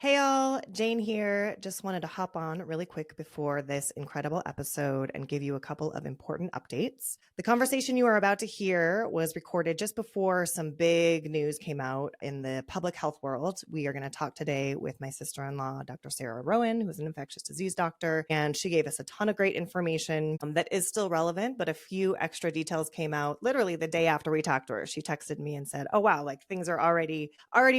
Hey all, Jane here. Just wanted to hop on really quick before this incredible episode and give you a couple of important updates. The conversation you are about to hear was recorded just before some big news came out in the public health world. We are going to talk today with my sister-in-law, Dr. Sarah Rowan, who's an infectious disease doctor, and she gave us a ton of great information that is still relevant, but a few extra details came out literally the day after we talked to her. She texted me and said, "Oh wow, like things are already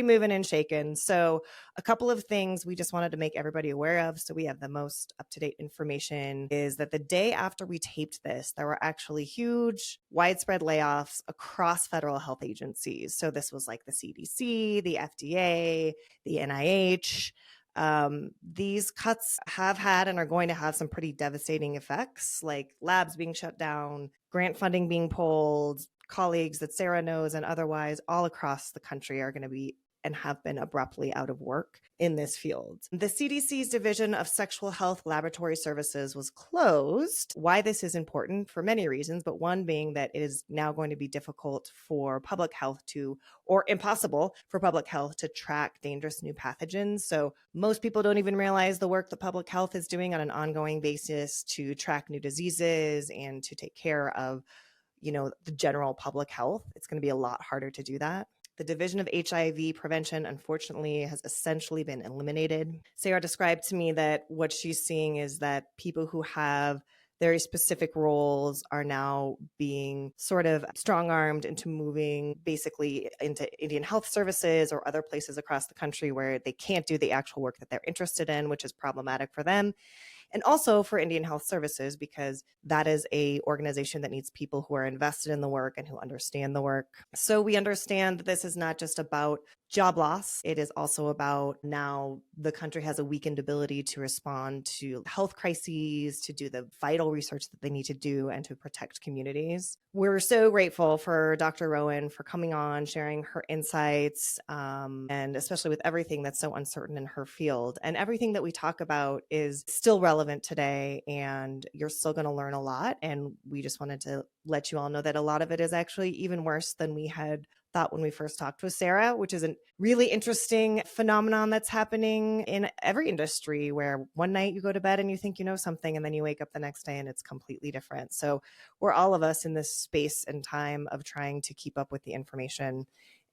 moving and shaking." So a couple of things we just wanted to make everybody aware of so we have the most up-to-date information is that the day after we taped this, there were actually huge widespread layoffs across federal health agencies. So this was like the CDC, the FDA, the NIH. These cuts have had and are going to have some pretty devastating effects, like labs being shut down, grant funding being pulled, colleagues that Sarah knows and otherwise all across the country are going to be and have been abruptly out of work in this field. The CDC's Division of Sexual Health Laboratory Services was closed. Why this is important for many reasons, but one being that it is now going to be difficult for public health to, or impossible for public health to track dangerous new pathogens. So most people don't even realize the work that public health is doing on an ongoing basis to track new diseases and to take care of, the general public health. It's going to be a lot harder to do that. The Division of HIV Prevention, unfortunately, has essentially been eliminated. Sarah described to me that what she's seeing is that people who have very specific roles are now being sort of strong-armed into moving basically into Indian Health Services or other places across the country where they can't do the actual work that they're interested in, which is problematic for them. And also for Indian Health Services, because that is a organization that needs people who are invested in the work and who understand the work. So we understand that this is not just about job loss. It is also about now the country has a weakened ability to respond to health crises, to do the vital research that they need to do, and to protect communities. We're so grateful for Dr. Rowan for coming on, sharing her insights, and especially with everything that's so uncertain in her field. And everything that we talk about is still relevant today, and you're still going to learn a lot. And we just wanted to let you all know that a lot of it is actually even worse than we had thought when we first talked with Sarah, which is a really interesting phenomenon that's happening in every industry where one night you go to bed and you think you know something and then you wake up the next day and it's completely different. So we're all of us in this space and time of trying to keep up with the information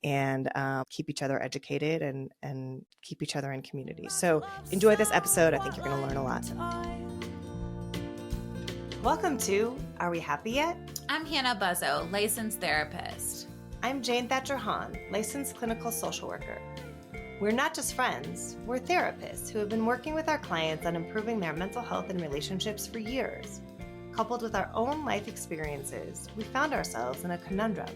and keep each other educated and keep each other in community. So enjoy this episode. I think you're going to learn a lot. Welcome to Are We Happy Yet? I'm Hannah Buzzo, licensed therapist. I'm Jane Thatcher-Hahn, licensed clinical social worker. We're not just friends, we're therapists who have been working with our clients on improving their mental health and relationships for years. Coupled with our own life experiences, we found ourselves in a conundrum.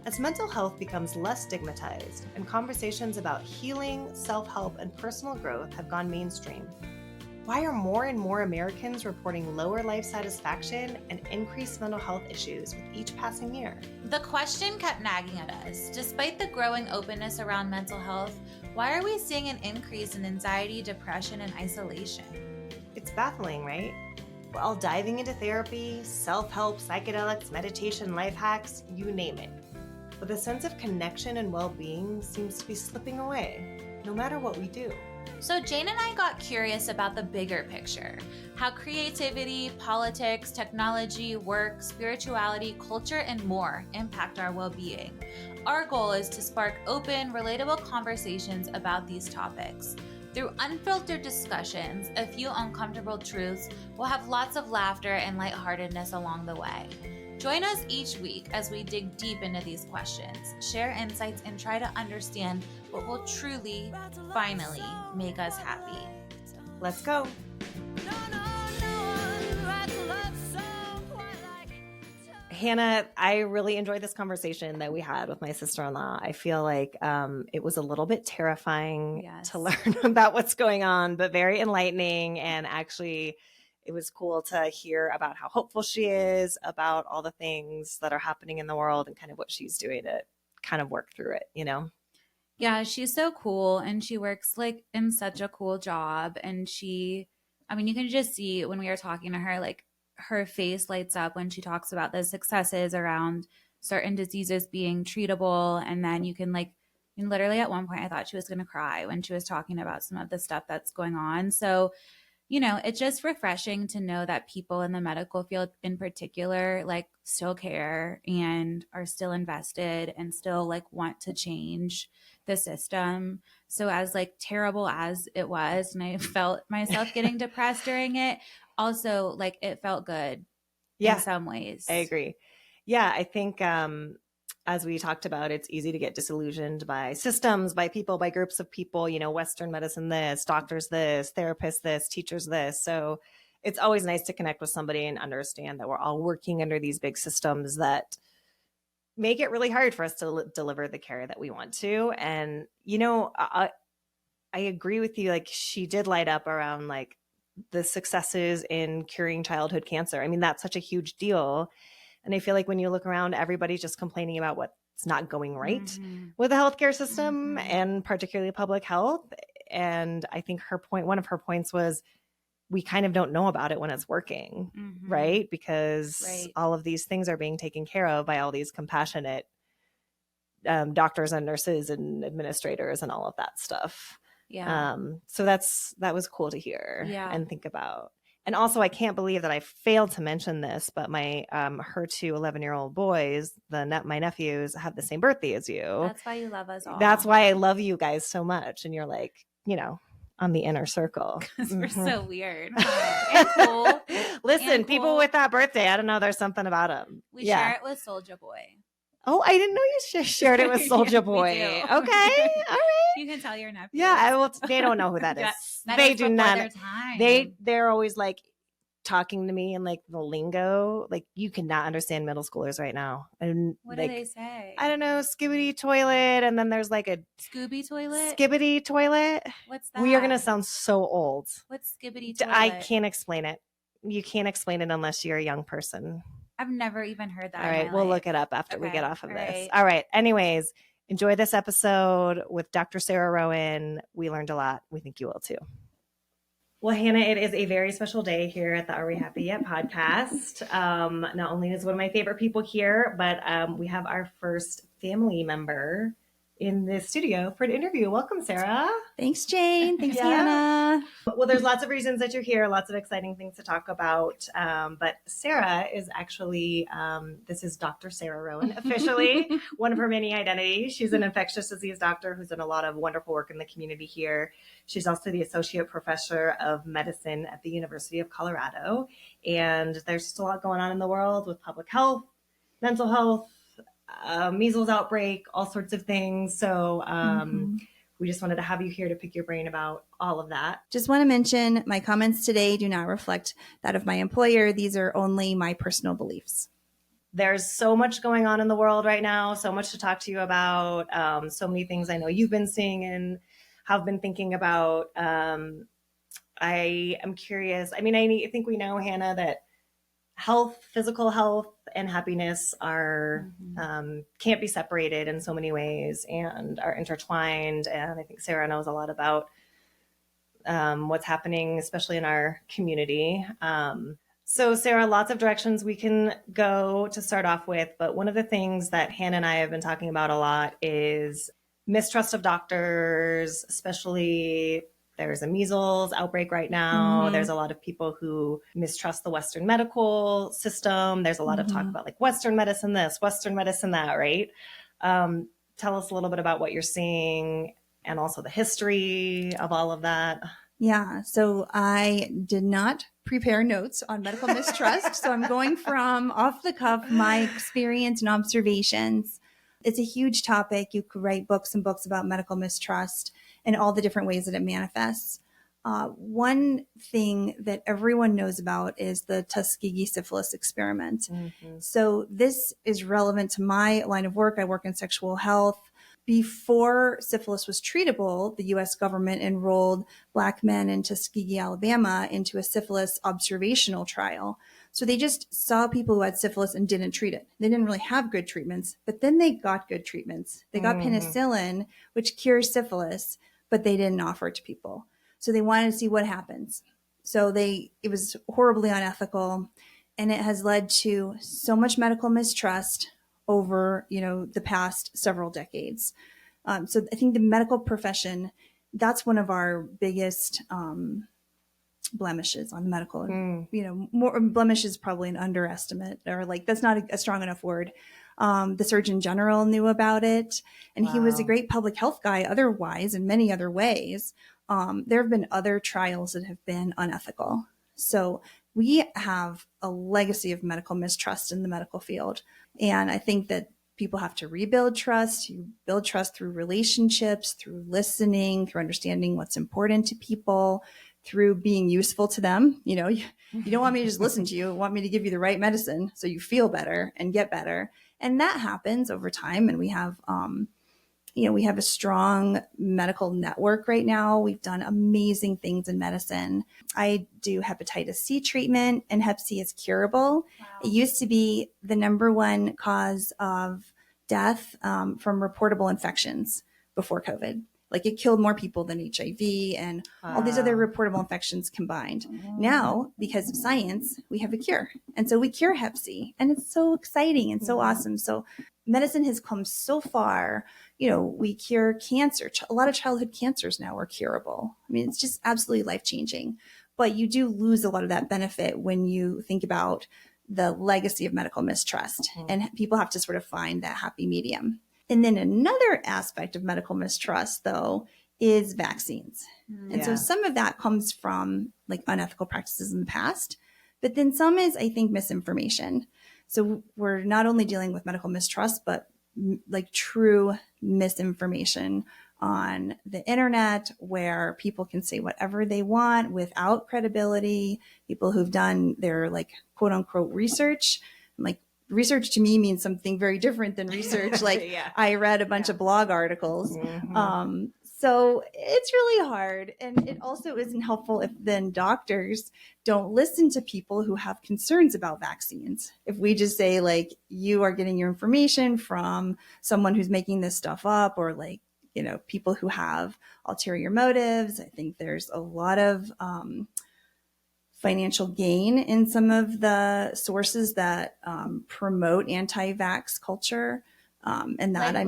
As mental health becomes less stigmatized and conversations about healing, self-help, and personal growth have gone mainstream, why are more and more Americans reporting lower life satisfaction and increased mental health issues with each passing year? The question kept nagging at us. Despite the growing openness around mental health, why are we seeing an increase in anxiety, depression, and isolation? It's baffling, right? We're all diving into therapy, self-help, psychedelics, meditation, life hacks, you name it. But the sense of connection and well-being seems to be slipping away, no matter what we do. So Jane and I got curious about the bigger picture, how creativity, politics, technology, work, spirituality, culture, and more impact our well-being. Our goal is to spark open, relatable conversations about these topics. Through unfiltered discussions, a few uncomfortable truths, we'll have lots of laughter and lightheartedness along the way. Join us each week as we dig deep into these questions, share insights, and try to understand what will truly, finally, make us happy. Let's go. Hannah, I really enjoyed this conversation that we had with my sister-in-law. I feel like it was a little bit terrifying to learn about what's going on, but very enlightening. And actually, it was cool to hear about how hopeful she is about all the things that are happening in the world and kind of what she's doing to kind of work through it, Yeah, she's so cool, and she works like in such a cool job. And you can just see when we were talking to her, like her face lights up when she talks about the successes around certain diseases being treatable. And then you can And literally at one point, I thought she was going to cry when she was talking about some of the stuff that's going on. So, it's just refreshing to know that people in the medical field in particular, like, still care and are still invested and still like want to change the system. So as like terrible as it was, and I felt myself getting depressed during it, also like it felt good in some ways. I agree. Yeah, I think as we talked about, it's easy to get disillusioned by systems, by people, by groups of people, Western medicine this, doctors this, therapists this, teachers this. So it's always nice to connect with somebody and understand that we're all working under these big systems that make it really hard for us to deliver the care that we want to. And, I agree with you. Like, she did light up around like the successes in curing childhood cancer. I mean, that's such a huge deal. And I feel like when you look around, everybody's just complaining about what's not going right with the healthcare system and particularly public health. And I think one of her points was, we kind of don't know about it when it's working, right? Because all of these things are being taken care of by all these compassionate doctors and nurses and administrators and all of that stuff. Yeah. So that was cool to hear and think about. And also, I can't believe that I failed to mention this, but my her two 11-year-old boys, my nephews, have the same birthday as you. That's why you love us all. That's why I love you guys so much. And you're like, on the inner circle. Because we're so weird. And cool. Listen, and people cool. with that birthday, I don't know, there's something about them. We share it with Soulja Boy. Oh, I didn't know you shared it with Soulja Boy. Okay, all right. You can tell your nephew. Yeah, they don't know who that is. They do not. They're always like talking to me in like the lingo. Like, you cannot understand middle schoolers right now. And what do they say? I don't know, skibbity toilet, and then there's like a Scooby toilet. Skibbity toilet. What's that? We are gonna sound so old. What's skibbity toilet? I can't explain it. You can't explain it unless you're a young person. I've never even heard that. All right, we'll look it up after we get off of this. Right. All right. Anyways, enjoy this episode with Dr. Sarah Rowan. We learned a lot. We think you will too. Well, Hannah, it is a very special day here at the Are We Happy Yet podcast. Not only is one of my favorite people here, but we have our first family member in the studio for an interview. Welcome, Sarah. Thanks, Jane. Thanks, Hannah. Well, there's lots of reasons that you're here, lots of exciting things to talk about. But Sarah is actually, this is Dr. Sarah Rowan, officially one of her many identities. She's an infectious disease doctor who's done a lot of wonderful work in the community here. She's also the associate professor of medicine at the University of Colorado. And there's just a lot going on in the world with public health, mental health, measles outbreak, all sorts of things. So we just wanted to have you here to pick your brain about all of that. Just want to mention my comments today do not reflect that of my employer. These are only my personal beliefs. There's so much going on in the world right now, so much to talk to you about, so many things I know you've been seeing and have been thinking about. I am curious. I mean, I think we know, Hannah, that health, physical health, and happiness are can't be separated in so many ways and are intertwined. And I think Sarah knows a lot about what's happening, especially in our community. So Sarah, lots of directions we can go to start off with, but one of the things that Hannah and I have been talking about a lot is mistrust of doctors, especially there's a measles outbreak right now. There's a lot of people who mistrust the Western medical system. There's a lot of talk about like Western medicine this, Western medicine that, right? Tell us a little bit about what you're seeing and also the history of all of that. Yeah, so I did not prepare notes on medical mistrust. So I'm going from off the cuff, my experience and observations. It's a huge topic. You could write books and books about medical mistrust and all the different ways that it manifests. One thing that everyone knows about is the Tuskegee syphilis experiment. So this is relevant to my line of work. I work in sexual health. Before syphilis was treatable, the U.S. government enrolled Black men in Tuskegee, Alabama, into a syphilis observational trial. So they just saw people who had syphilis and didn't treat it. They didn't really have good treatments, but then they got good treatments. They got penicillin, which cures syphilis, but they didn't offer it to people. So they wanted to see what happens. So it was horribly unethical, and it has led to so much medical mistrust over, the past several decades. So I think the medical profession, that's one of our biggest blemishes on medical. More blemish is probably an underestimate, or like that's not a strong enough word. The Surgeon General knew about it, and he was a great public health guy otherwise in many other ways. There have been other trials that have been unethical. So we have a legacy of medical mistrust in the medical field. And I think that people have to rebuild trust. You build trust through relationships, through listening, through understanding what's important to people, through being useful to them. You don't want me to just listen to you. You want me to give you the right medicine so you feel better and get better. And that happens over time. And we have, we have a strong medical network right now. We've done amazing things in medicine. I do hepatitis C treatment, and Hep C is curable. Wow. It used to be the number one cause of death from reportable infections before COVID. Like it killed more people than HIV and all these other reportable infections combined. Now, because of science, we have a cure. And so we cure Hep C, and it's so exciting and so awesome. So medicine has come so far. We cure cancer. A lot of childhood cancers now are curable. I mean, it's just absolutely life-changing. But you do lose a lot of that benefit when you think about the legacy of medical mistrust. And people have to sort of find that happy medium. And then another aspect of medical mistrust, though, is vaccines. And so some of that comes from like unethical practices in the past, but then some is, I think, misinformation. So we're not only dealing with medical mistrust, but like true misinformation on the internet, where people can say whatever they want without credibility. People who've done their like quote unquote research, like research to me means something very different than research. Like I read a bunch of blog articles. So it's really hard. And it also isn't helpful if then doctors don't listen to people who have concerns about vaccines. If we just say like, you are getting your information from someone who's making this stuff up, or like, people who have ulterior motives. I think there's a lot of financial gain in some of the sources that promote anti-vax culture. And that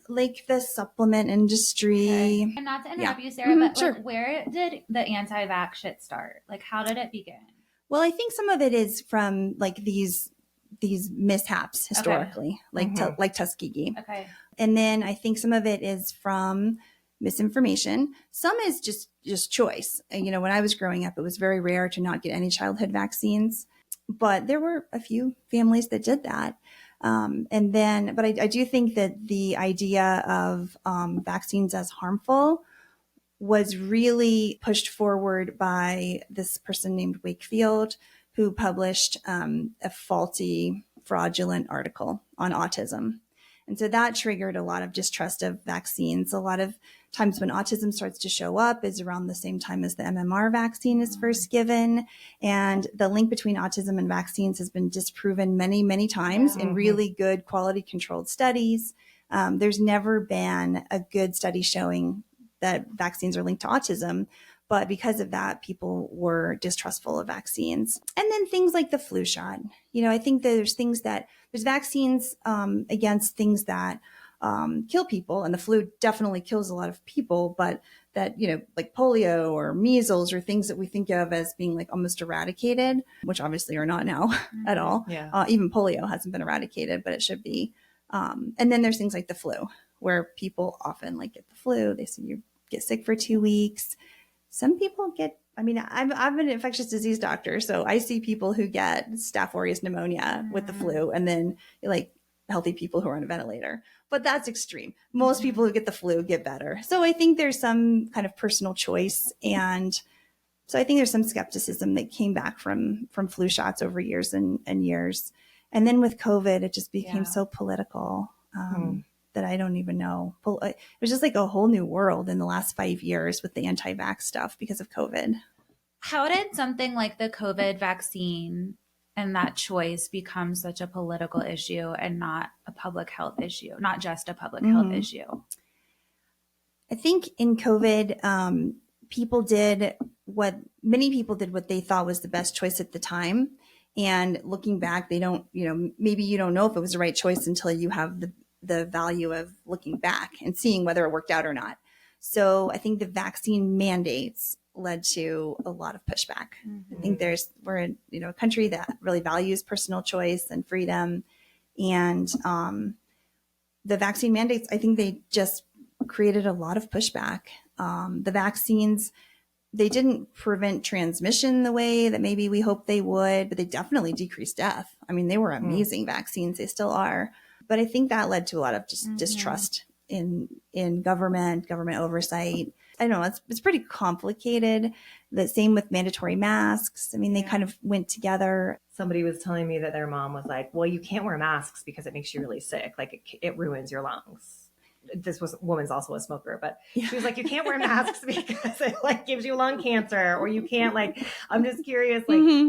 like the supplement industry. Okay. And not to interrupt you, Sarah, but like, where did the anti-vax shit start? Like, how did it begin? Well, I think some of it is from like these mishaps historically, like Tuskegee. Okay. And then I think some of it is from misinformation. Some is just choice. When I was growing up, it was very rare to not get any childhood vaccines, but there were a few families that did that. But I do think that the idea of vaccines as harmful was really pushed forward by this person named Wakefield, who published a faulty, fraudulent article on autism. And so that triggered a lot of distrust of vaccines. A lot of times when autism starts to show up is around the same time as the MMR vaccine is first given. And the link between autism and vaccines has been disproven many, many times in really good quality controlled studies. There's never been a good study showing that vaccines are linked to autism. But because of that, people were distrustful of vaccines. And then things like the flu shot. I think there's vaccines against things that kill people. And the flu definitely kills a lot of people, but that, like polio or measles or things that we think of as being like almost eradicated, which obviously are not now at all. Yeah. Even polio hasn't been eradicated, but it should be. And then there's things like the flu, where people often like get the flu. They say you get sick for 2 weeks. Some people I'm an infectious disease doctor, so I see people who get Staph aureus pneumonia with the flu, and then like healthy people who are on a ventilator. But that's extreme. Most people who get the flu get better. So I think there's some kind of personal choice. And so I think there's some skepticism that came back from flu shots over years and years. And then with COVID, it just became so political. That I don't even know. It was just like a whole new world in the last 5 years with the anti-vax stuff because of COVID. How did something like the COVID vaccine and that choice become such a political issue and not a public health issue, not just a public health issue? I think in COVID, many people did what they thought was the best choice at the time. And looking back, they don't, maybe you don't know if it was the right choice until you have the value of looking back and seeing whether it worked out or not. So I think the vaccine mandates led to a lot of pushback. I think we're in, a country that really values personal choice and freedom. And the vaccine mandates, I think they just created a lot of pushback. The vaccines, they didn't prevent transmission the way that maybe we hoped they would, but they definitely decreased death. I mean, they were amazing vaccines. They still are. But I think that led to a lot of just distrust in government oversight. I don't know, it's pretty complicated. The same with mandatory masks. I mean, they kind of went together. Somebody was telling me that their mom was like, well, you can't wear masks because it makes you really sick. Like it ruins your lungs. This woman's also a smoker, but she was like, you can't wear masks because it like gives you lung cancer, or you can't I'm just curious,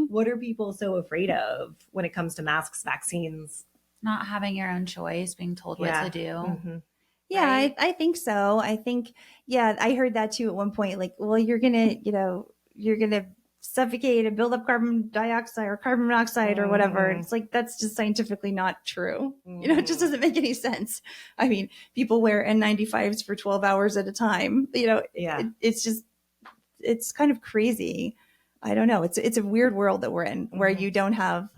what are people so afraid of when it comes to masks, vaccines? Not having your own choice, being told what to do. Yeah, right? I think so. I think, I heard that too at one point. Like, well, you're going to suffocate and build up carbon dioxide or carbon monoxide or whatever. It's like, that's just scientifically not true. It just doesn't make any sense. I mean, people wear N95s for 12 hours at a time. It's kind of crazy. I don't know. It's a weird world that we're in where you don't have,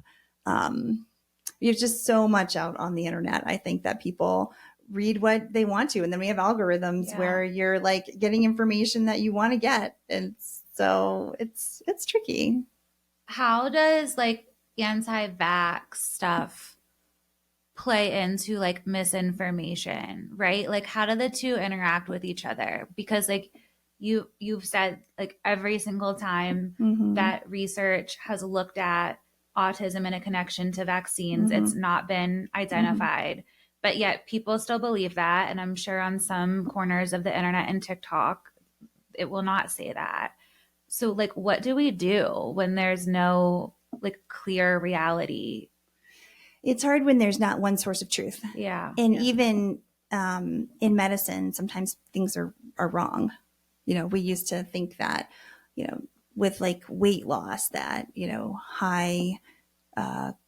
you have just so much out on the internet. I think that people read what they want to. And then we have algorithms where you're like getting information that you want to get. And so it's tricky. How does anti-vax stuff play into misinformation, right? How do the two interact with each other? Because you've said every single time that research has looked at autism and a connection to vaccines, it's not been identified. But yet people still believe that. And I'm sure on some corners of the internet and TikTok, it will not say that. So what do we do when there's no clear reality? It's hard when there's not one source of truth. Yeah. And even in medicine, sometimes things are wrong. We used to think that, with weight loss, that, high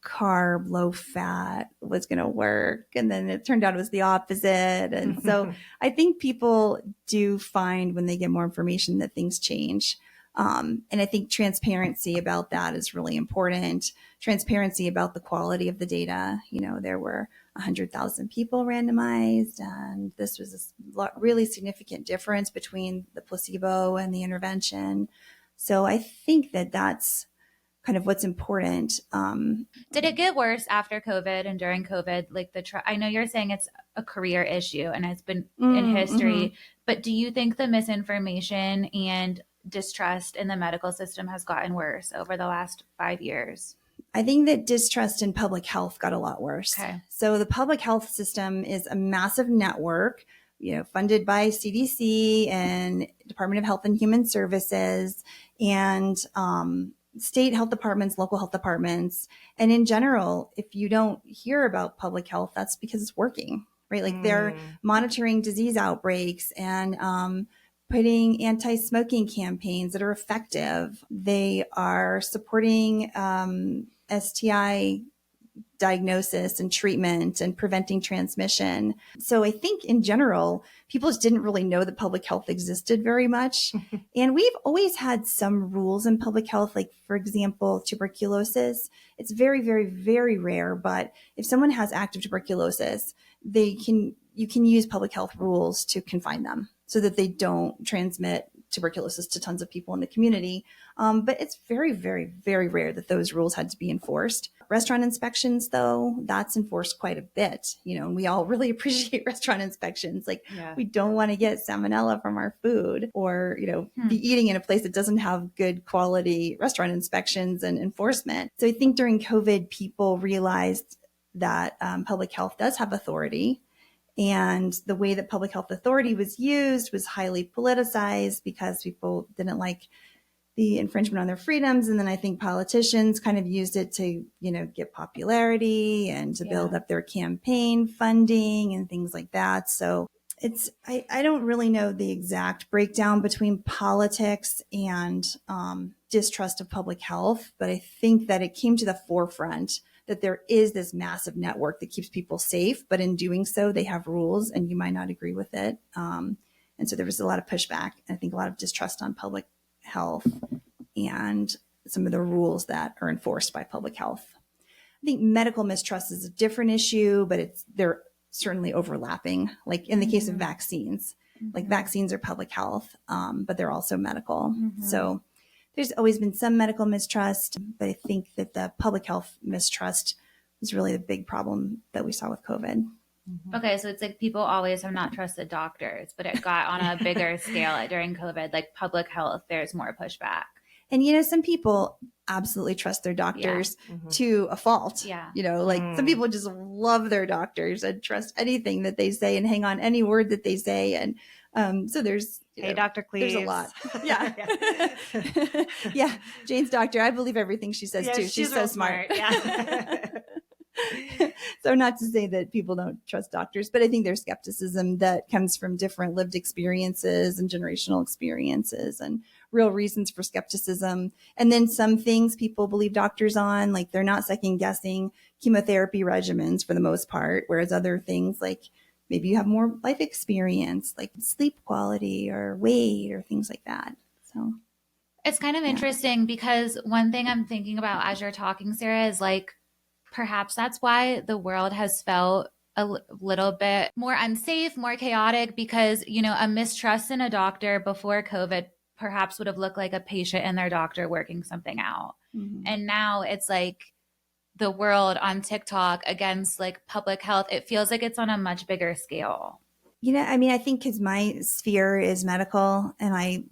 carb, low fat was going to work. And then it turned out it was the opposite. And so I think people do find when they get more information that things change. And I think transparency about that is really important. Transparency about the quality of the data. There were 100,000 people randomized, and this was a really significant difference between the placebo and the intervention. So I think that that's kind of what's important. Did it get worse after COVID and during COVID? I know you're saying it's a career issue and it's been in history, but do you think the misinformation and distrust in the medical system has gotten worse over the last 5 years? I think that distrust in public health got a lot worse. Okay. So the public health system is a massive network, funded by CDC and Department of Health and Human Services and state health departments, local health departments. And in general, if you don't hear about public health, that's because it's working, right? They're monitoring disease outbreaks and putting anti-smoking campaigns that are effective. They are supporting STI diagnosis and treatment and preventing transmission. So I think in general, people just didn't really know that public health existed very much. And we've always had some rules in public health, for example, tuberculosis. It's very, very, very rare. But if someone has active tuberculosis, you can use public health rules to confine them so that they don't transmit tuberculosis to tons of people in the community. But it's very, very, very rare that those rules had to be enforced. Restaurant inspections, though, that's enforced quite a bit, and we all really appreciate restaurant inspections. We don't want to get salmonella from our food or, be eating in a place that doesn't have good quality restaurant inspections and enforcement. So I think during COVID, people realized that public health does have authority. And the way that public health authority was used was highly politicized because people didn't like the infringement on their freedoms. And then I think politicians kind of used it to, get popularity and to build up their campaign funding and things like that. So I don't really know the exact breakdown between politics and distrust of public health, but I think that it came to the forefront that there is this massive network that keeps people safe, but in doing so, they have rules and you might not agree with it. And so there was a lot of pushback, and I think a lot of distrust on public health and some of the rules that are enforced by public health. I think medical mistrust is a different issue, but they're certainly overlapping. Like in the case of vaccines, like vaccines are public health, but they're also medical. So there's always been some medical mistrust, but I think that the public health mistrust was really the big problem that we saw with COVID. Okay, so it's like people always have not trusted doctors, but it got on a bigger scale during COVID, like public health, there's more pushback. And, some people absolutely trust their doctors to a fault. Yeah. Like some people just love their doctors and trust anything that they say and hang on any word that they say. And so there's, hey, Dr. Cleves. There's a lot. Yeah. Yeah. Jane's doctor. I believe everything she says too. She's so smart. Yeah. So not to say that people don't trust doctors, but I think there's skepticism that comes from different lived experiences and generational experiences and real reasons for skepticism. And then some things people believe doctors on, like they're not second guessing chemotherapy regimens for the most part, whereas other things like maybe you have more life experience, like sleep quality or weight or things like that. So it's kind of interesting because one thing I'm thinking about as you're talking, Sarah, is like, perhaps that's why the world has felt a little bit more unsafe, more chaotic, because, a mistrust in a doctor before COVID perhaps would have looked like a patient and their doctor working something out. And now it's like the world on TikTok against like public health. It feels like it's on a much bigger scale. I think because my sphere is medical and I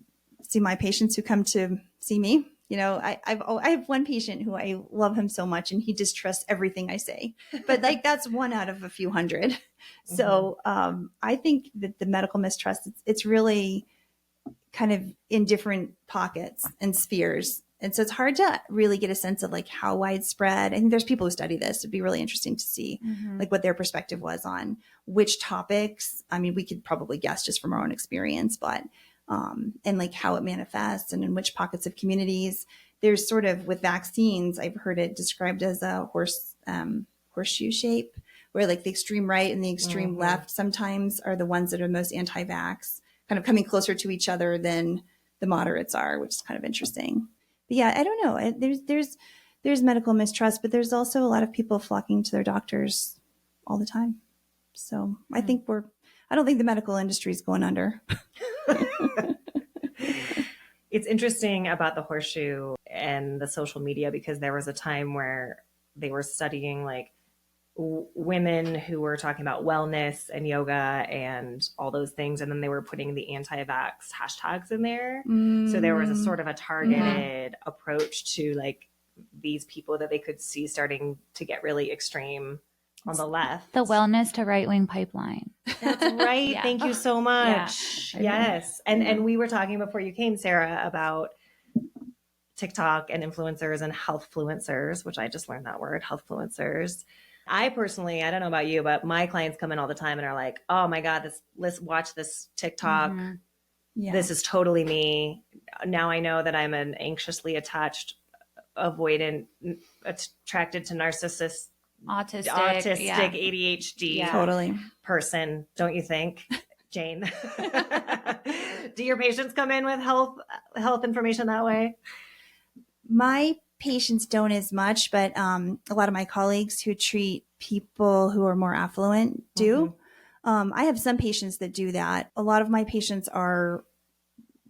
see my patients who come to see me. I have one patient who I love him so much and he just trusts everything I say, but like that's one out of a few hundred. So I think that the medical mistrust, it's really kind of in different pockets and spheres. And so it's hard to really get a sense of like how widespread. I think there's people who study this. It'd be really interesting to see like what their perspective was on which topics. I mean, we could probably guess just from our own experience, but and like how it manifests and in which pockets of communities. There's sort of with vaccines, I've heard it described as a horseshoe shape, where like the extreme right and the extreme left sometimes are the ones that are most anti-vax, kind of coming closer to each other than the moderates are, which is kind of interesting. But yeah, I don't know. There's medical mistrust, but there's also a lot of people flocking to their doctors all the time. So I don't think the medical industry is going under. It's interesting about the horseshoe and the social media because there was a time where they were studying like women who were talking about wellness and yoga and all those things. And then they were putting the anti-vax hashtags in there. So there was a sort of a targeted approach to like these people that they could see starting to get really extreme on the left. The wellness to right-wing pipeline. That's right. Yeah. Thank you so much. Yeah. Yes. And we were talking before you came, Sarah, about TikTok and influencers and healthfluencers, which I just learned that word, healthfluencers. I personally, I don't know about you, but my clients come in all the time and are like, oh my God, let's watch this TikTok. Yeah. This is totally me. Now I know that I'm an anxiously attached, avoidant, attracted to narcissist, autistic ADHD person, don't you think, Jane? Do your patients come in with health information that way? My patients don't as much, but a lot of my colleagues who treat people who are more affluent do. I have some patients that do that. A lot of my patients are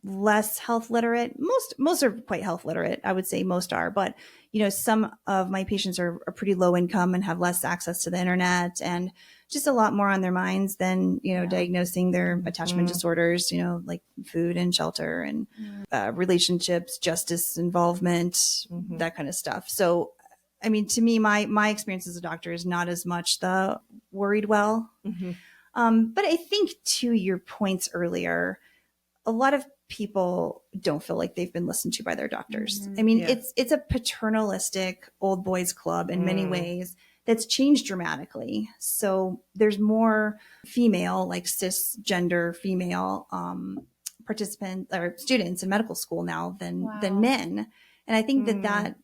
less health literate. Most are quite health literate. I would say most are, but some of my patients are pretty low income and have less access to the internet and just a lot more on their minds than, diagnosing their attachment disorders, like food and shelter and relationships, justice involvement, that kind of stuff. So, I mean, to me, my experience as a doctor is not as much the worried well. But I think to your points earlier, a lot of people don't feel like they've been listened to by their doctors. I mean, it's a paternalistic old boys club in many ways that's changed dramatically. So there's more female, like cisgender female participants or students in medical school now than men. And I think that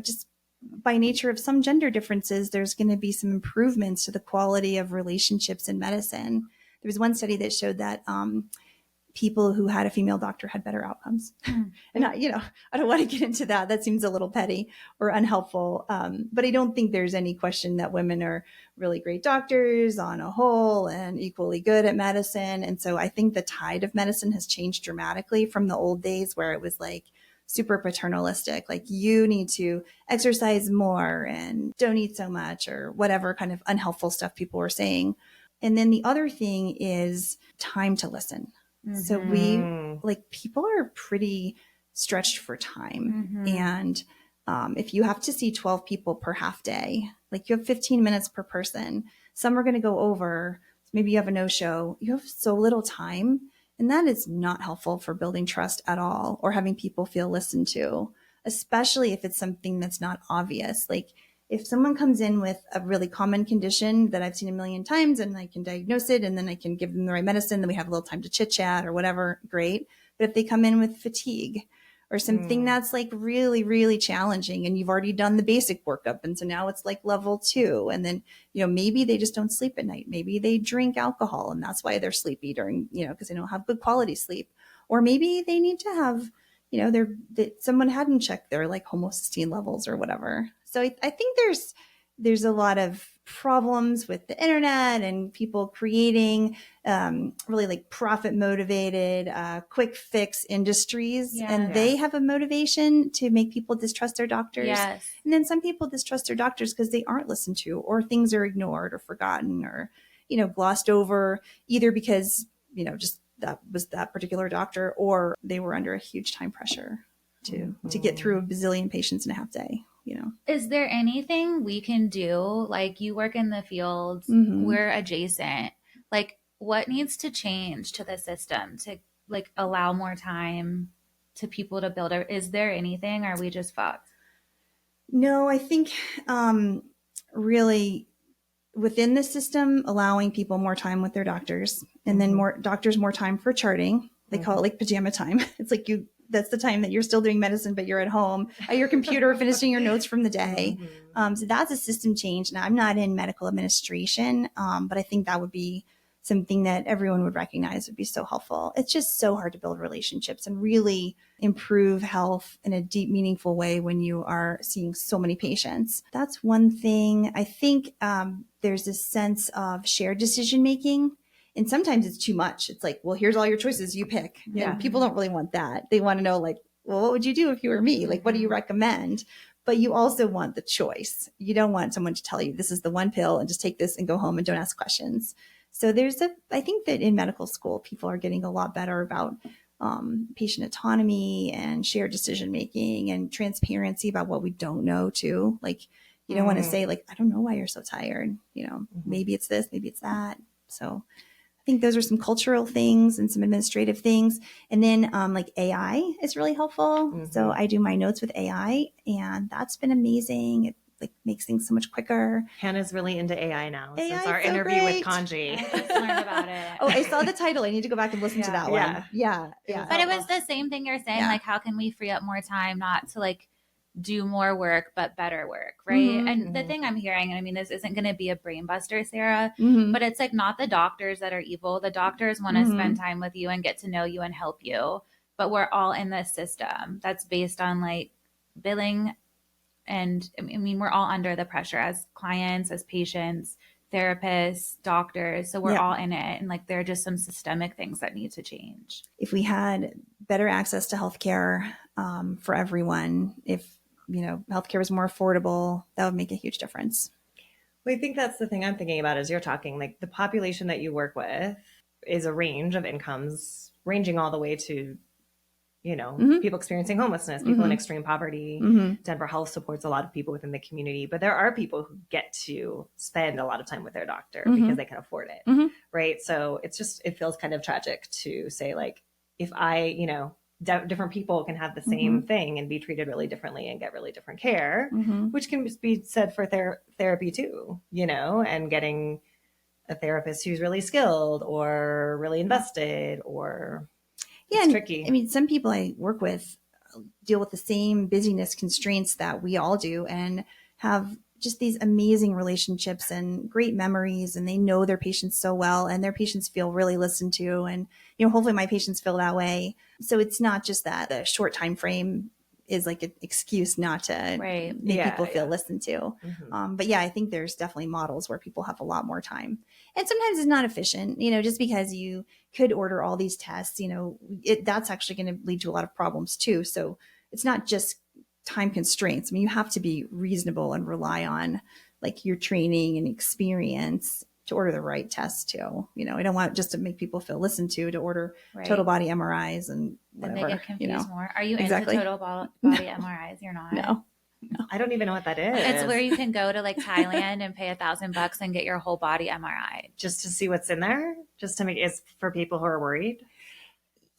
just by nature of some gender differences, there's going to be some improvements to the quality of relationships in medicine. There was one study that showed that people who had a female doctor had better outcomes. And I don't want to get into that. That seems a little petty or unhelpful. But I don't think there's any question that women are really great doctors on a whole and equally good at medicine. And so I think the tide of medicine has changed dramatically from the old days where it was like super paternalistic, like you need to exercise more and don't eat so much or whatever kind of unhelpful stuff people were saying. And then the other thing is time to listen. So people are pretty stretched for time. And if you have to see 12 people per half day, like you have 15 minutes per person, some are going to go over, maybe you have a no-show, you have so little time. And that is not helpful for building trust at all or having people feel listened to, especially if it's something that's not obvious. Like if someone comes in with a really common condition that I've seen a million times and I can diagnose it and then I can give them the right medicine, then we have a little time to chit chat or whatever, great. But if they come in with fatigue or something that's like really, really challenging and you've already done the basic workup. And so now it's like level 2. And then, maybe they just don't sleep at night. Maybe they drink alcohol and that's why they're sleepy during, because they don't have good quality sleep. Or maybe they need to have, someone hadn't checked their like homocysteine levels or whatever. So I think there's a lot of problems with the internet and people creating really like profit motivated, quick fix industries. And they have a motivation to make people distrust their doctors. Yes. And then some people distrust their doctors because they aren't listened to or things are ignored or forgotten or, glossed over either because, just that was that particular doctor or they were under a huge time pressure to get through a bazillion patients in a half day. Is there anything we can do? Like you work in the field, we're adjacent. Like what needs to change to the system to like allow more time to people to build? Is there anything? Or are we just fucked? No, I think really within the system, allowing people more time with their doctors and then more doctors, more time for charting. They call it like pajama time. It's like that's the time that you're still doing medicine, but you're at home at your computer finishing your notes from the day. So that's a system change. Now, I'm not in medical administration, but I think that would be something that everyone would recognize would be so helpful. It's just so hard to build relationships and really improve health in a deep, meaningful way when you are seeing so many patients. That's one thing. I think there's this sense of shared decision-making. And sometimes it's too much. It's like, well, here's all your choices, you pick. And people don't really want that. They want to know like, well, what would you do if you were me? Like, what do you recommend? But you also want the choice. You don't want someone to tell you this is the one pill and just take this and go home and don't ask questions. So I think that in medical school, people are getting a lot better about patient autonomy and shared decision-making and transparency about what we don't know too. Like, you don't want to say like, I don't know why you're so tired. Maybe it's this, maybe it's that. So I think those are some cultural things and some administrative things. And then like AI is really helpful. So I do my notes with AI and that's been amazing. It like makes things so much quicker. Hannah's really into AI now since our so interview great. with Kanji. I just learned about it. Oh, I saw the title. I need to go back and listen to that one. Yeah. But it was the same thing you're saying. Like, how can we free up more time, not to like do more work, but better work, right? And the thing I'm hearing, and I mean, this isn't going to be a brain buster, Sarah, but it's like not the doctors that are evil. The doctors want to spend time with you and get to know you and help you. But we're all in this system that's based on like billing. And I mean, we're all under the pressure as clients, as patients, therapists, doctors. So we're all in it. And like, there are just some systemic things that need to change. If we had better access to healthcare for everyone, if, healthcare was more affordable, that would make a huge difference. Well, I think that's the thing I'm thinking about as you're talking, like the population that you work with is a range of incomes ranging all the way to, people experiencing homelessness, people in extreme poverty. Denver Health supports a lot of people within the community, but there are people who get to spend a lot of time with their doctor because they can afford it. Right. So it feels kind of tragic to say like, if different people can have the same thing and be treated really differently and get really different care, which can be said for therapy too, and getting a therapist who's really skilled or really invested or it's tricky. I mean, some people I work with deal with the same busyness constraints that we all do and have just these amazing relationships and great memories, and they know their patients so well, and their patients feel really listened to. And, hopefully my patients feel that way. So it's not just that the short time frame is like an excuse not to make people feel listened to. But yeah, I think there's definitely models where people have a lot more time. And sometimes it's not efficient, just because you could order all these tests, that's actually going to lead to a lot of problems too. So it's not just time constraints. I mean, you have to be reasonable and rely on like your training and experience to order the right test too. I don't want just to make people feel listened to order total body MRIs and whatever. Then they get confused more. Are you Exactly. into total body MRIs? You're not. No. I don't even know what that is. It's where you can go to like Thailand and pay $1,000 and get your whole body MRI. Just to see what's in there? Just to make it's for people who are worried?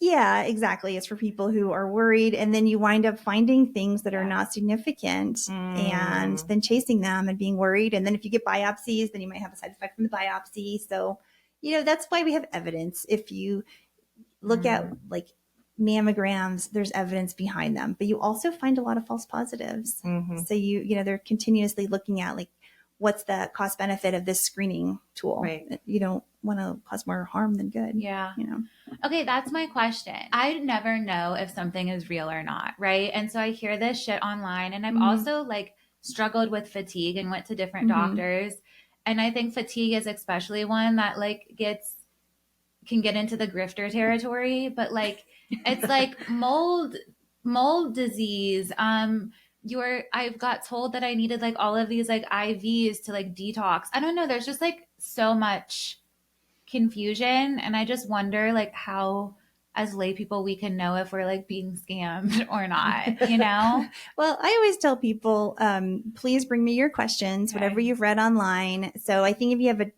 Yeah, exactly. It's for people who are worried. And then you wind up finding things that are not significant and then chasing them and being worried. And then if you get biopsies, then you might have a side effect from the biopsy. So, that's why we have evidence. If you look at like mammograms, there's evidence behind them, but you also find a lot of false positives. So they're continuously looking at like, what's the cost benefit of this screening tool? Right. You don't want to cause more harm than good. Yeah. Okay, that's my question. I never know if something is real or not, right? And so I hear this shit online, and I've also like struggled with fatigue and went to different doctors. And I think fatigue is especially one that like can get into the grifter territory, but like it's like mold disease. I've got told that I needed like all of these like IVs to like detox. I don't know. There's just like so much confusion. And I just wonder like how as lay people we can know if we're like being scammed or not, Well, I always tell people, please bring me your questions, whatever you've read online. So I think if you have a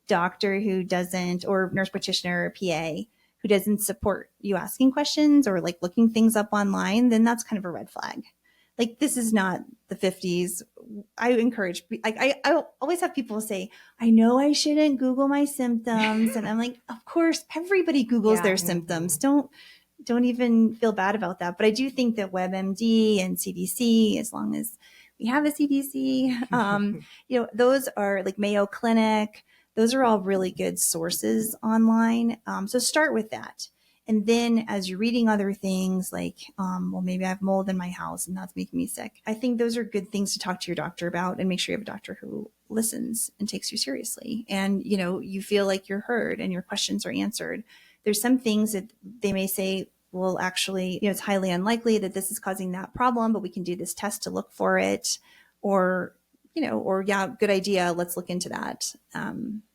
doctor who doesn't, or nurse practitioner or PA who doesn't support you asking questions or like looking things up online, then that's kind of a red flag. Like, this is not the 50s. I encourage, like, I always have people say, I know I shouldn't Google my symptoms. And I'm like, of course, everybody Googles their symptoms. Don't even feel bad about that. But I do think that WebMD and CDC, as long as we have a CDC, those are like Mayo Clinic. Those are all really good sources online. So start with that. And then as you're reading other things like, well, maybe I have mold in my house and that's making me sick. I think those are good things to talk to your doctor about and make sure you have a doctor who listens and takes you seriously. And, you feel like you're heard and your questions are answered. There's some things that they may say, well, actually, it's highly unlikely that this is causing that problem, but we can do this test to look for it. Or, yeah, good idea. Let's look into that.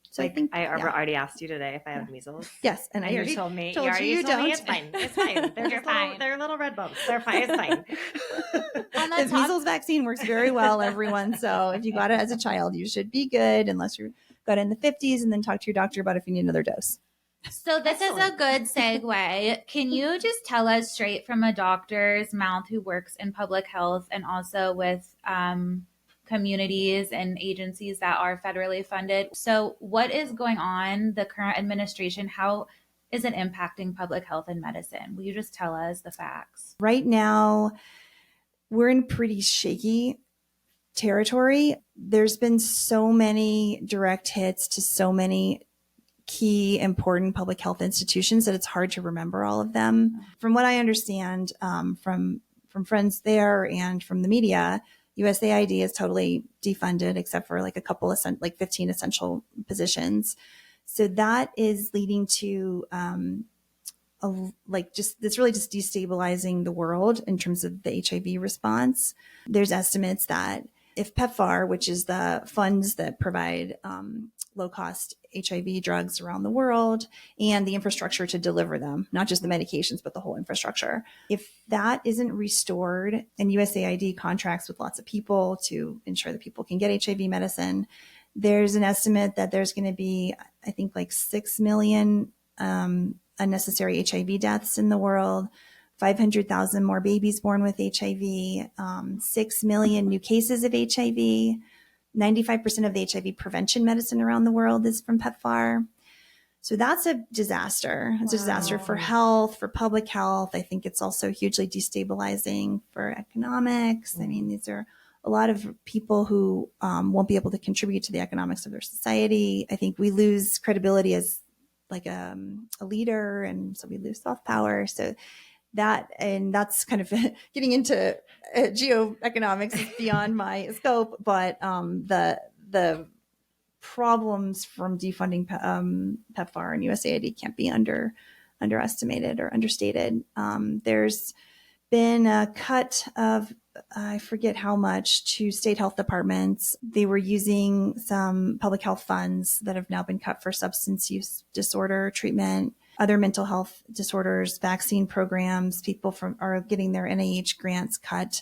So like, I already asked you today if I have measles. Yes, and you told me you don't. Me it's fine. It's fine. They're fine. They're little red bumps. They're fine. It's fine. The measles vaccine works very well, everyone. So if you got it as a child, you should be good, unless you got it in the 50s, and then talk to your doctor about if you need another dose. So this is a good segue. Can you just tell us straight from a doctor's mouth who works in public health and also with communities and agencies that are federally funded? So what is going on, the current administration, how is it impacting public health and medicine? Will you just tell us the facts? Right now, we're in pretty shaky territory. There's been so many direct hits to so many key important public health institutions that it's hard to remember all of them. From what I understand from friends there and from the media, USAID is totally defunded except for like a couple of 15 essential positions. So that is leading to this really just destabilizing the world in terms of the HIV response. There's estimates that if PEPFAR, which is the funds that provide low-cost HIV drugs around the world and the infrastructure to deliver them, not just the medications, but the whole infrastructure. If that isn't restored and USAID contracts with lots of people to ensure that people can get HIV medicine, there's an estimate that there's going to be, I think, like 6 million unnecessary HIV deaths in the world, 500,000 more babies born with HIV, 6 million new cases of HIV. 95% of the HIV prevention medicine around the world is from PEPFAR. So that's a disaster. It's a disaster for Wow. health, for public health. I think it's also hugely destabilizing for economics. I mean, these are a lot of people who won't be able to contribute to the economics of their society. I think we lose credibility as like a leader, and so we lose soft power. So that's kind of getting into geoeconomics is beyond my scope, but the problems from defunding PEPFAR and USAID can't be underestimated or understated. There's been a cut of, I forget how much, to state health departments. They were using some public health funds that have now been cut for substance use disorder treatment, other mental health disorders, vaccine programs. People are getting their NIH grants cut.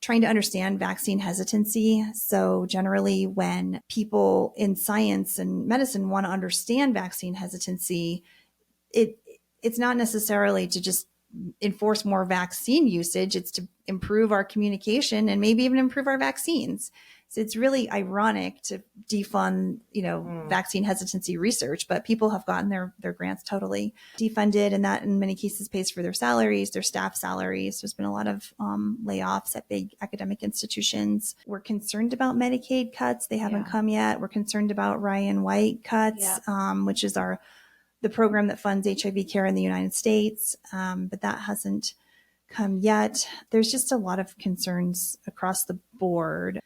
Trying to understand vaccine hesitancy. So generally when people in science and medicine want to understand vaccine hesitancy, it's not necessarily to just enforce more vaccine usage. It's to improve our communication and maybe even improve our vaccines. So it's really ironic to defund, vaccine hesitancy research, but people have gotten their grants totally defunded, and that in many cases pays for their salaries, their staff salaries. There's been a lot of layoffs at big academic institutions. We're concerned about Medicaid cuts. They haven't come yet. We're concerned about Ryan White cuts, which is the program that funds HIV care in the United States, but that hasn't come yet. There's just a lot of concerns across the board.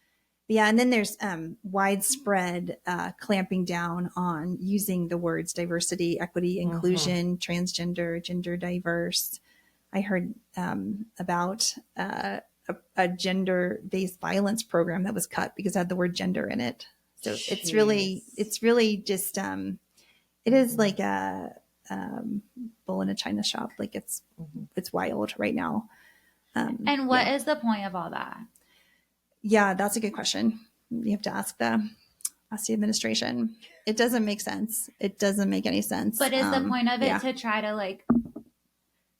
Yeah, and then there's widespread clamping down on using the words diversity, equity, inclusion, transgender, gender diverse. I heard about a gender-based violence program that was cut because it had the word gender in it. So it's really just it is like a bull in a china shop. Like it's wild right now. And what is the point of all that? Yeah, that's a good question. You have to ask the administration. It doesn't make sense. It doesn't make any sense. But is the point of it to try to like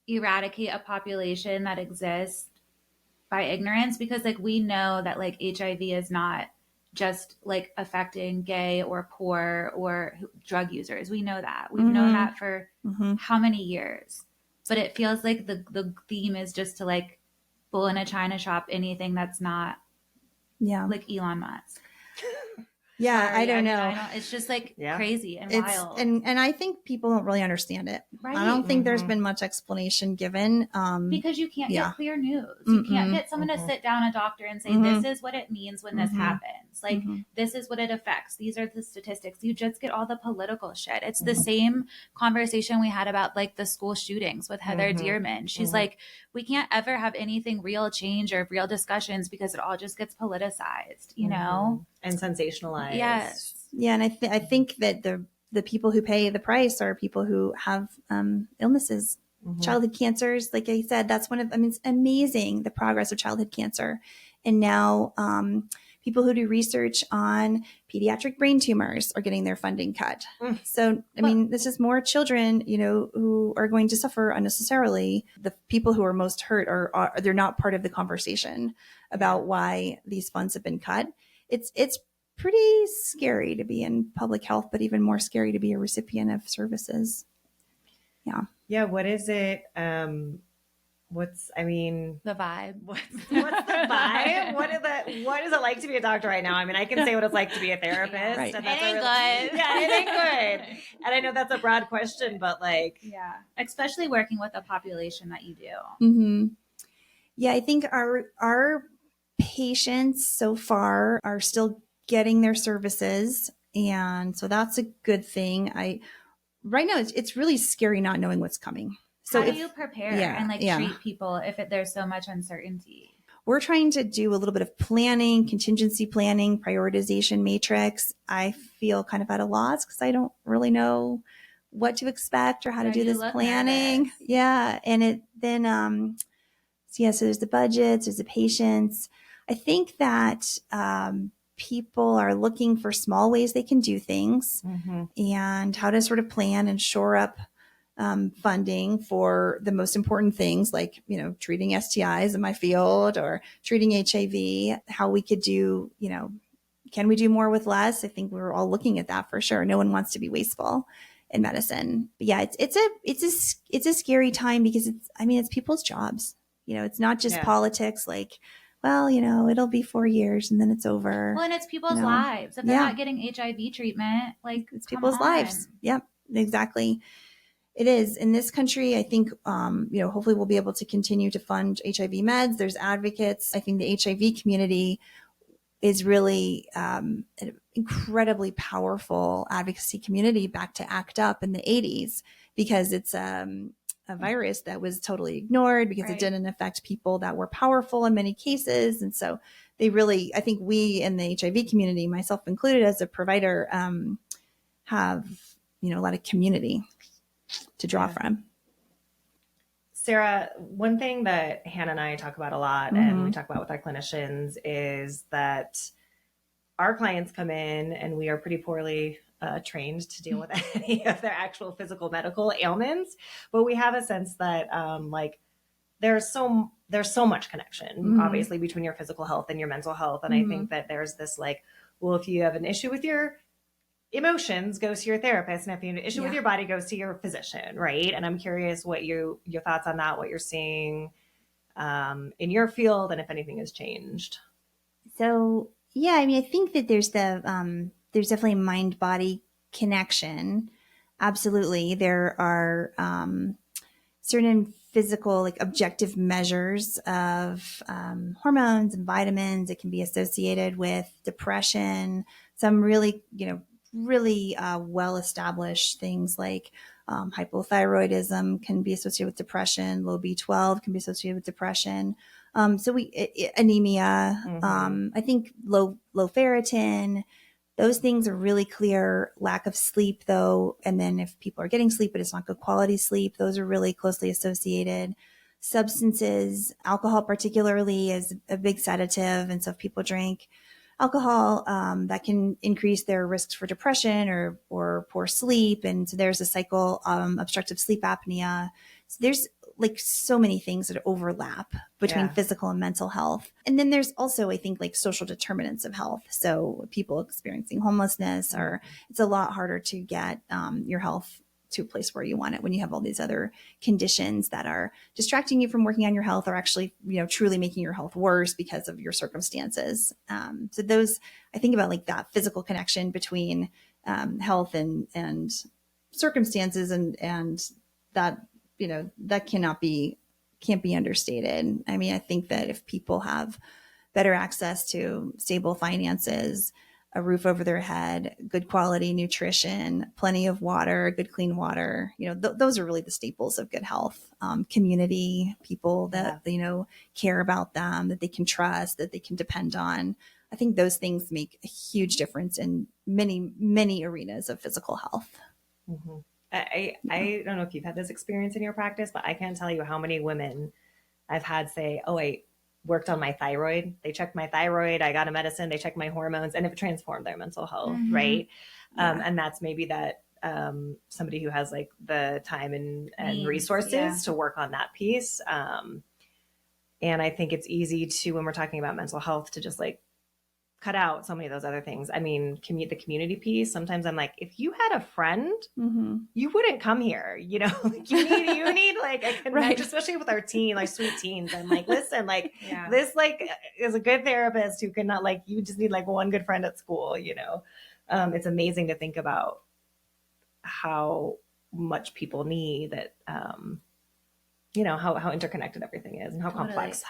eradicate a population that exists by ignorance? Because like we know that like HIV is not just like affecting gay or poor or drug users. We know that. We've known that for how many years? But it feels like the theme is just to like bull in a china shop anything that's not like Elon Musk. Yeah, Sorry, I don't know. It's just like crazy and wild. And I think people don't really understand it. Right. I don't think there's been much explanation given. Because you can't get clear news. You can't get someone to sit down, a doctor, and say, this is what it means when this happens. Like, this is what it affects. These are the statistics. You just get all the political shit. It's the same conversation we had about like the school shootings with Heather Dearman. She's like, we can't ever have anything real change or real discussions because it all just gets politicized, you know? And sensationalized. Yes. Yeah, and I think that the people who pay the price are people who have illnesses, childhood cancers. Like I said, that's it's amazing the progress of childhood cancer. And now people who do research on pediatric brain tumors are getting their funding cut. So, this is more children, who are going to suffer unnecessarily. The people who are most hurt they're not part of the conversation about why these funds have been cut. It's pretty scary to be in public health, but even more scary to be a recipient of services. Yeah. What is it? The vibe. What's the vibe? What is it like to be a doctor right now? I can say what it's like to be a therapist. Right. And It ain't good. Yeah, it ain't good. And I know that's a broad question, but especially working with a population that you do. Mm-hmm. Yeah, I think our patients so far are still getting their services, and so that's a good thing. Right now it's really scary not knowing what's coming. So how do you prepare and treat people if there's so much uncertainty? We're trying to do a little bit of planning, contingency planning, prioritization matrix. I feel kind of at a loss because I don't really know what to expect or how to do this planning. Nervous. Yeah. And so there's the budgets, there's the patients. I think that people are looking for small ways they can do things and how to sort of plan and shore up funding for the most important things, like, treating STIs in my field or treating HIV, how we could do, can we do more with less? I think we're all looking at that for sure. No one wants to be wasteful. in medicine. But yeah, it's a scary time because it's people's jobs. It's not just politics. Like, well, it'll be 4 years and then it's over. Well, and it's people's lives. If they're not getting HIV treatment, like, it's people's lives. Yep, exactly. It is. In this country, I think, hopefully we'll be able to continue to fund HIV meds. There's advocates. I think the HIV community is really an incredibly powerful advocacy community back to ACT UP in the 80s, because it's a virus that was totally ignored because it didn't affect people that were powerful in many cases. And so they really, I think we in the HIV community, myself included as a provider, have, a lot of community to draw from. Sarah, one thing that Hannah and I talk about a lot, and we talk about with our clinicians, is that our clients come in and we are pretty poorly trained to deal with any of their actual physical medical ailments, but we have a sense that there's so much connection, obviously, between your physical health and your mental health. And I think that there's this well, if you have an issue with your emotions, go see your therapist, and if you have an issue with your body, go see your physician, right? And I'm curious what your thoughts on that, what you're seeing in your field, and if anything has changed. So yeah, I think that there's definitely mind-body connection. Absolutely. There are certain physical, objective measures of hormones and vitamins that can be associated with depression. Some really well-established things like hypothyroidism can be associated with depression. Low B12 can be associated with depression. Anemia, I think low ferritin, those things are really clear. Lack of sleep, though, and then if people are getting sleep, but it's not good quality sleep, those are really closely associated. Substances, alcohol particularly, is a big sedative, and so if people drink alcohol, that can increase their risks for depression or poor sleep, and so there's a cycle, obstructive sleep apnea. So there's so many things that overlap between physical and mental health. And then there's also, I think, social determinants of health. So people experiencing homelessness, or it's a lot harder to get your health to a place where you want it when you have all these other conditions that are distracting you from working on your health, or actually, truly making your health worse because of your circumstances. So those, I think about that physical connection between health and circumstances, and that, that can't be understated. I think that if people have better access to stable finances, a roof over their head, good quality nutrition, plenty of water, good clean water, those are really the staples of good health. Community, people that, care about them, that they can trust, that they can depend on. I think those things make a huge difference in many, many arenas of physical health. Mm-hmm. I don't know if you've had this experience in your practice, but I can't tell you how many women I've had say, oh, I worked on my thyroid. They checked my thyroid. I got a medicine. They checked my hormones, and it transformed their mental health. Right. And that's maybe that somebody who has the time and resources to work on that piece. And I think it's easy to, when we're talking about mental health, to just cut out so many of those other things. I mean, the community piece. Sometimes I'm if you had a friend, you wouldn't come here. You need a connection, especially with our sweet teens. I'm listen, this is a good therapist who can not you just need one good friend at school. It's amazing to think about how much people need that. How interconnected everything is, and how complex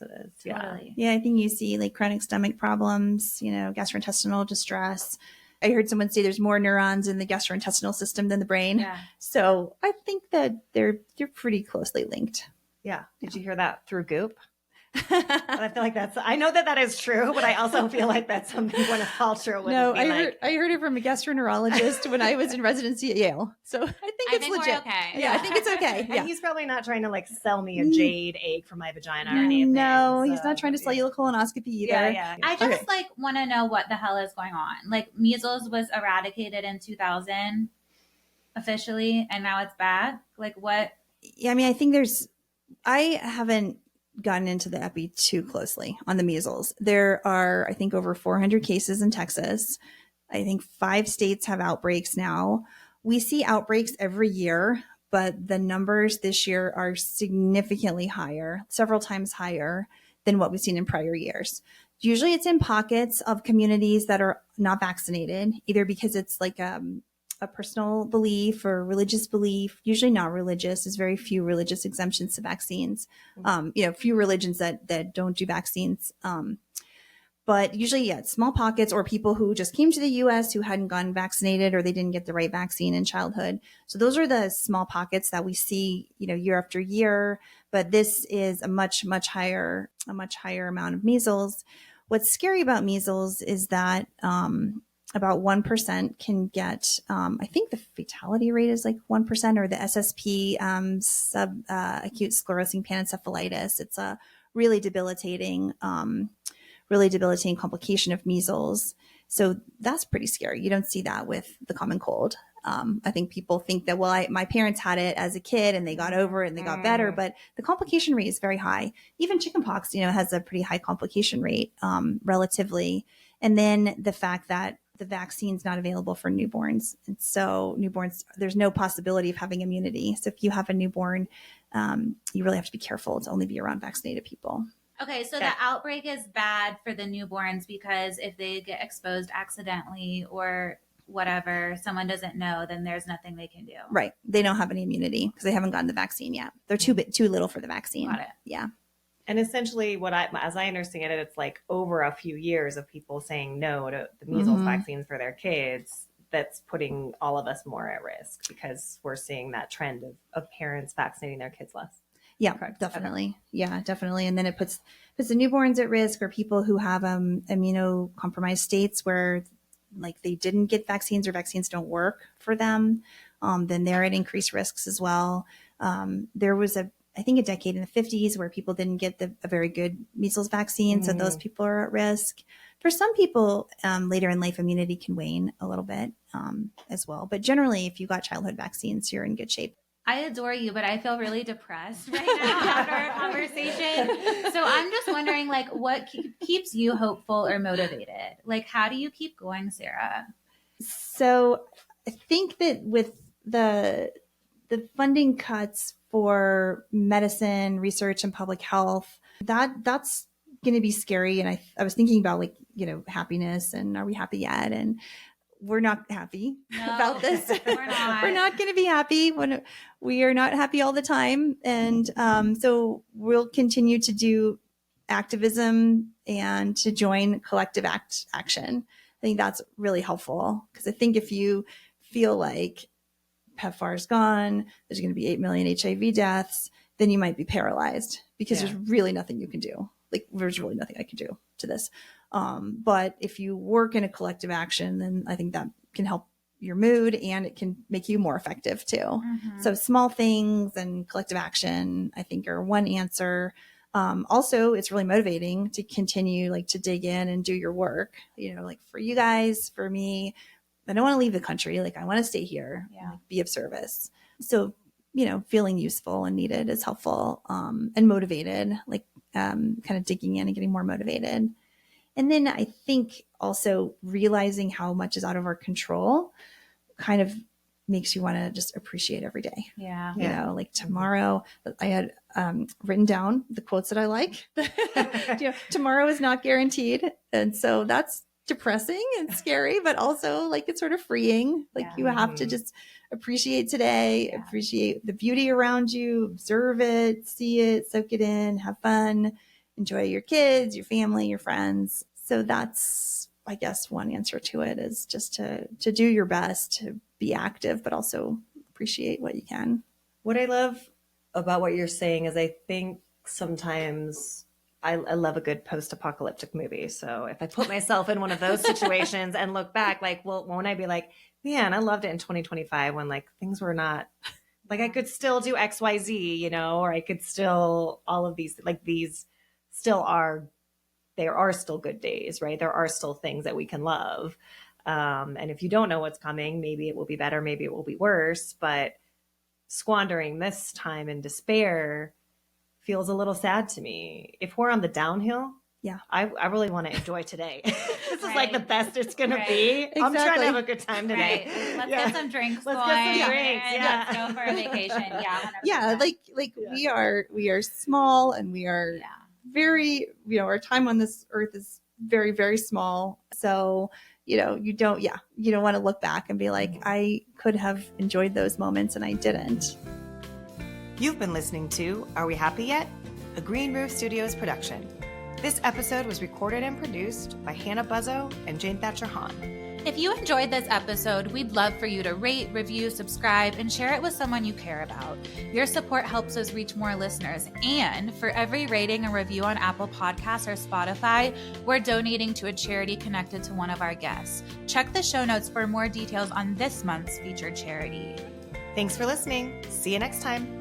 it is. Yeah. I think you see chronic stomach problems, gastrointestinal distress. I heard someone say there's more neurons in the gastrointestinal system than the brain. Yeah. So I think that they're pretty closely linked. Yeah. Did you hear that through Goop? I feel I know that is true, but I also feel that's something when a culture would I heard it from a gastroenterologist when I was in residency at Yale. So I think it's legit. We're okay. Yeah, I think it's okay. And he's probably not trying to sell me a jade egg for my vagina or anything. No, he's not trying to sell you a colonoscopy either. Yeah. I just want to know what the hell is going on. Measles was eradicated in 2000 officially, and now it's back. What? Yeah, I think I haven't gotten into the epi too closely on the measles. There are, I think, over 400 cases in Texas. I think 5 states have outbreaks now. We see outbreaks every year, but the numbers this year are significantly higher, several times higher than what we've seen in prior years. Usually it's in pockets of communities that are not vaccinated, either because it's like a personal belief or religious belief, usually not religious. There's very few religious exemptions to vaccines. Few religions that don't do vaccines. But usually, yeah, it's small pockets or people who just came to the US who hadn't gotten vaccinated or they didn't get the right vaccine in childhood. So those are the small pockets that we see, year after year. But this is a much higher amount of measles. What's scary about measles is that about 1% can get, I think the fatality rate is like 1%, or the SSP, acute sclerosing panencephalitis. It's a really debilitating complication of measles. So that's pretty scary. You don't see that with the common cold. I think people think that, well, my parents had it as a kid and they got over it and they got better, but the complication rate is very high. Even chickenpox, has a pretty high complication rate, relatively. And then the fact that the vaccine's not available for newborns. And so newborns, there's no possibility of having immunity. So if you have a newborn, you really have to be careful to only be around vaccinated people. Okay, so the outbreak is bad for the newborns because if they get exposed accidentally or whatever, someone doesn't know, then there's nothing they can do. Right. They don't have any immunity because they haven't gotten the vaccine yet. They're too little for the vaccine. Got it. Yeah. And essentially as I understand it, it's like over a few years of people saying no to the measles vaccines for their kids. That's putting all of us more at risk because we're seeing that trend of parents vaccinating their kids less. Yeah, correct. Definitely. Okay. Yeah, definitely. And then it puts the newborns at risk, or people who have immunocompromised states where like they didn't get vaccines or vaccines don't work for them. Then they're at increased risks as well. There was I think a decade in the 50s where people didn't get a very good measles vaccine. So those people are at risk. For some people, later in life, immunity can wane a little bit as well. But generally, if you got childhood vaccines, you're in good shape. I adore you, but I feel really depressed right now after our conversation. So I'm just wondering, like, what keeps you hopeful or motivated? Like, how do you keep going, Sarah? So I think that with the funding cuts for medicine, research, and public health, that's going to be scary. And I was thinking about happiness, and are we happy yet? And we're not happy about this. We're not. We're not going to be happy when we are not happy all the time. And so we'll continue to do activism and to join collective action. I think that's really helpful because I think if you feel like PEPFAR is gone, there's going to be 8 million HIV deaths, then you might be paralyzed because there's really nothing you can do. Like there's really nothing I can do to this. But if you work in a collective action, then I think that can help your mood and it can make you more effective too. Mm-hmm. So small things and collective action, I think, are one answer. Also, it's really motivating to continue to dig in and do your work. For you guys, for me, I don't want to leave the country. I want to stay here, be of service. So, feeling useful and needed is helpful, and motivated, kind of digging in and getting more motivated. And then I think also realizing how much is out of our control kind of makes you want to just appreciate every day. Yeah. Tomorrow I had written down the quotes that I like. Tomorrow is not guaranteed. And so that's depressing and scary, but also it's sort of freeing. You have to just appreciate today, appreciate the beauty around you, observe it, see it, soak it in, have fun, enjoy your kids, your family, your friends. So that's, I guess, one answer to it is just to do your best, to be active, but also appreciate what you can. What I love about what you're saying is I think sometimes I love a good post-apocalyptic movie. So if I put myself in one of those situations and look back, won't I be like, man, I loved it in 2025 when things were not I could still do X, Y, Z, or I could still, all of these, these still are, there are still good days, right? There are still things that we can love. And if you don't know what's coming, maybe it will be better, maybe it will be worse, but squandering this time in despair feels a little sad to me. If we're on the downhill I really want to enjoy today. This is like Right. the best it's going Right. to be. I'm trying to Exactly. have a good time today. Right. Let's Yeah. get some drinks Let's going. get some drinks. And Yeah. let's go for a vacation. Yeah. 100%. Yeah, like Yeah. we are small, and we are Yeah. very, our time on this earth is very, very small. So, you don't want to look back and be like, I could have enjoyed those moments and I didn't. You've been listening to Are We Happy Yet? A Green Roof Studios production. This episode was recorded and produced by Hannah Buzzo and Jane Thatcher Hahn. If you enjoyed this episode, we'd love for you to rate, review, subscribe, and share it with someone you care about. Your support helps us reach more listeners. And for every rating and review on Apple Podcasts or Spotify, we're donating to a charity connected to one of our guests. Check the show notes for more details on this month's featured charity. Thanks for listening. See you next time.